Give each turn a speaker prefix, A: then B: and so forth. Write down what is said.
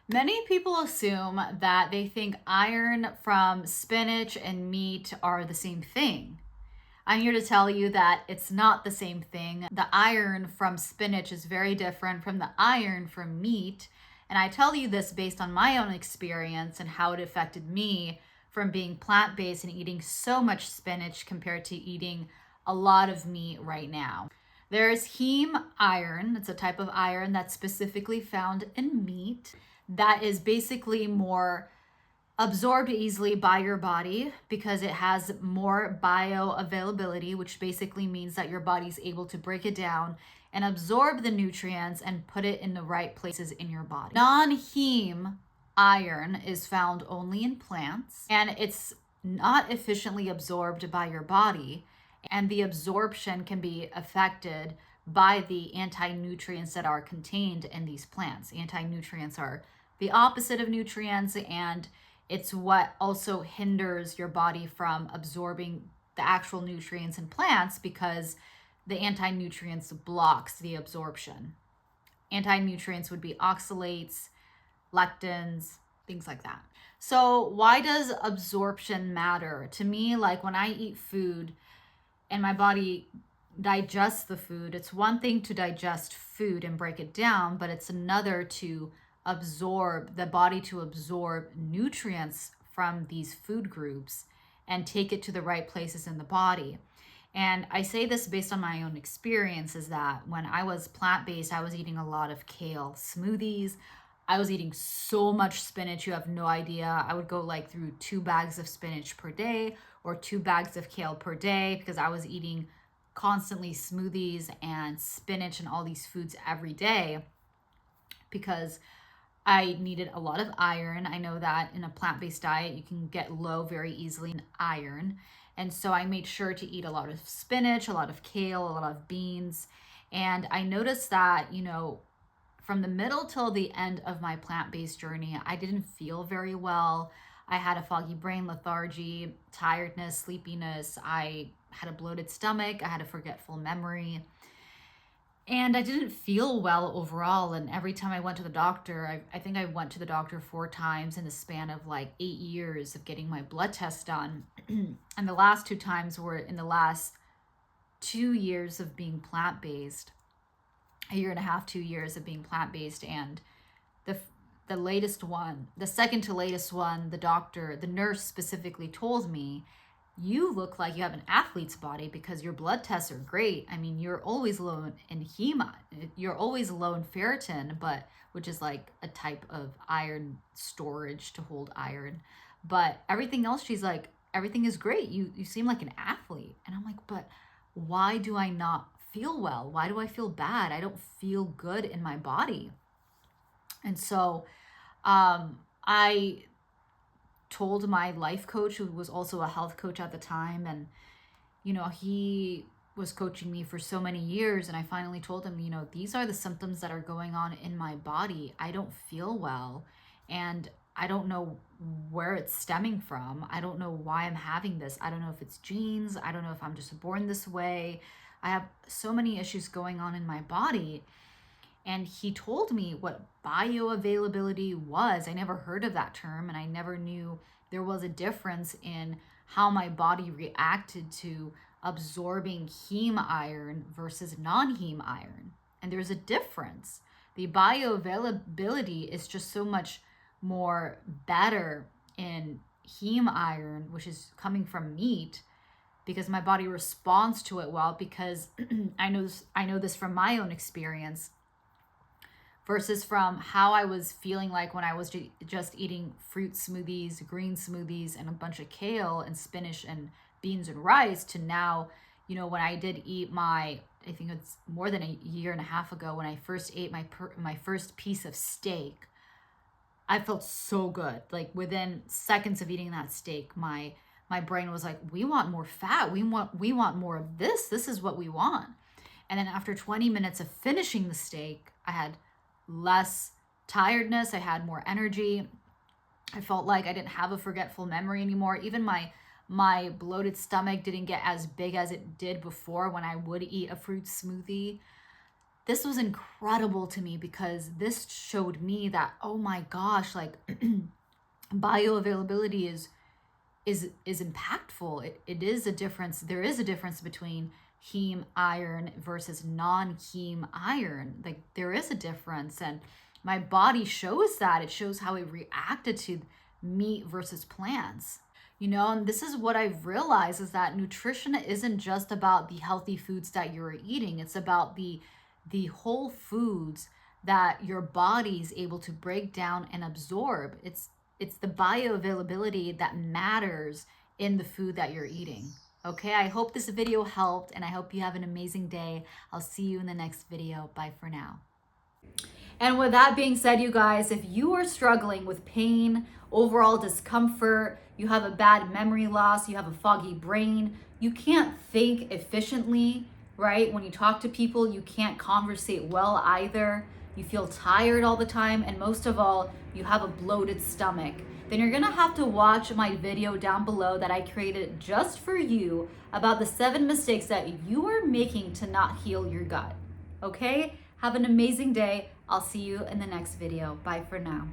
A: Many people assume that they think iron from spinach and meat are the same thing. I'm here to tell you that it's not the same thing. The iron from spinach is very different from the iron from meat. And I tell you this based on my own experience and how it affected me from being plant-based and eating so much spinach compared to eating a lot of meat right now. There's heme iron. It's a type of iron that's specifically found in meat that is basically more absorbed easily by your body because it has more bioavailability, which basically means that your body's able to break it down and absorb the nutrients and put it in the right places in your body. Non-heme iron is found only in plants, and it's not efficiently absorbed by your body, and the absorption can be affected by the anti-nutrients that are contained in these plants. Anti-nutrients are the opposite of nutrients, and it's what also hinders your body from absorbing the actual nutrients in plants because the anti-nutrients blocks the absorption. Anti-nutrients would be oxalates, lectins, things like that. So why does absorption matter? To me, like when I eat food and my body digests the food, it's one thing to digest food and break it down, but it's another to absorb nutrients from these food groups and take it to the right places in the body. And I say this based on my own experience, is that when I was plant-based, I was eating a lot of kale smoothies. I was eating so much spinach, you have no idea. I would go like through 2 bags of spinach per day or 2 bags of kale per day because I was eating constantly smoothies and spinach and all these foods every day because I needed a lot of iron. I know that in a plant-based diet, you can get low very easily in iron. And so I made sure to eat a lot of spinach, a lot of kale, a lot of beans. And I noticed that, from the middle till the end of my plant-based journey, I didn't feel very well. I had a foggy brain, lethargy, tiredness, sleepiness. I had a bloated stomach. I had a forgetful memory. And I didn't feel well overall. And every time I went to the doctor, I think I went to the doctor 4 times in the span of like 8 years of getting my blood test done. And the last 2 times were in the last 2 years of being plant-based, a year and a half, 2 years of being plant-based. And the latest one, the second to latest one, the nurse specifically told me, you look like you have an athlete's body because your blood tests are great. I mean, you're always low in heme, you're always low in ferritin, which is like a type of iron storage to hold iron. But everything else, she's like, everything is great. You seem like an athlete. And I'm like, but why do I not feel well? Why do I feel bad? I don't feel good in my body. And so I told my life coach, who was also a health coach at the time, and he was coaching me for so many years, and I finally told him, these are the symptoms that are going on in my body. I don't feel well, and I don't know where it's stemming from. I don't know why I'm having this. I don't know if it's genes. I don't know if I'm just born this way. I have so many issues going on in my body. And he told me what bioavailability was. I never heard of that term, and I never knew there was a difference in how my body reacted to absorbing heme iron versus non-heme iron. And there's a difference. The bioavailability is just so much more better in heme iron, which is coming from meat, because my body responds to it well, because I know this from my own experience, versus from how I was feeling like when I was just eating fruit smoothies, green smoothies, and a bunch of kale and spinach and beans and rice, to now, when I did eat I think it's more than a year and a half ago, when I first ate my first piece of steak, I felt so good. Like within seconds of eating that steak, my brain was like, we want more fat. We want more of this. This is what we want. And then after 20 minutes of finishing the steak, I had less tiredness. I had more energy. I felt like I didn't have a forgetful memory anymore. Even my bloated stomach didn't get as big as it did before when I would eat a fruit smoothie. this was incredible to me because this showed me that, oh my gosh, like bioavailability is impactful. It is a difference. There is a difference between heme iron versus non-heme iron. Like there is a difference, and my body shows that. It shows how it reacted to meat versus plants. You know, and this is what I've realized is that nutrition isn't just about the healthy foods that you're eating. It's about the whole foods that your body's able to break down and absorb. It's the bioavailability that matters in the food that you're eating. Okay, I hope this video helped, and I hope you have an amazing day. I'll see you in the next video. Bye for now. And with that being said, you guys, if you are struggling with pain, overall discomfort, you have a bad memory loss, you have a foggy brain, you can't think efficiently, right? When you talk to people, you can't conversate well either, you feel tired all the time, and most of all, you have a bloated stomach, then you're gonna have to watch my video down below that I created just for you about the 7 mistakes that you are making to not heal your gut, okay? Have an amazing day. I'll see you in the next video. Bye for now.